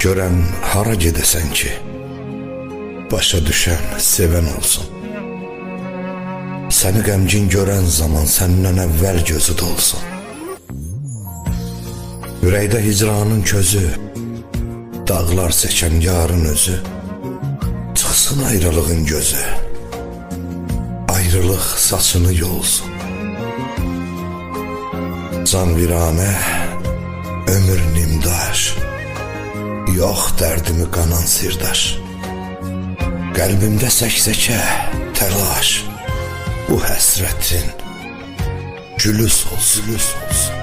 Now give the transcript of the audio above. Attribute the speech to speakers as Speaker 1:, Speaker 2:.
Speaker 1: Görən hara gedəsən ki, başa düşən, sevən olsun. Səni qəmgin görən zaman səndən əvvəl gözü dolsun. Ürəkdə hicranın közü, dağlar seçən yarın özü, çıxsın ayrılığın gözü, ayrılıq saçını yolsun. Can viranə, ömür nimdaş, yox dərdimi qanan sirdaş. Qəlbimdə səksəkə, təlaş, bu həsrətin gülü solsun.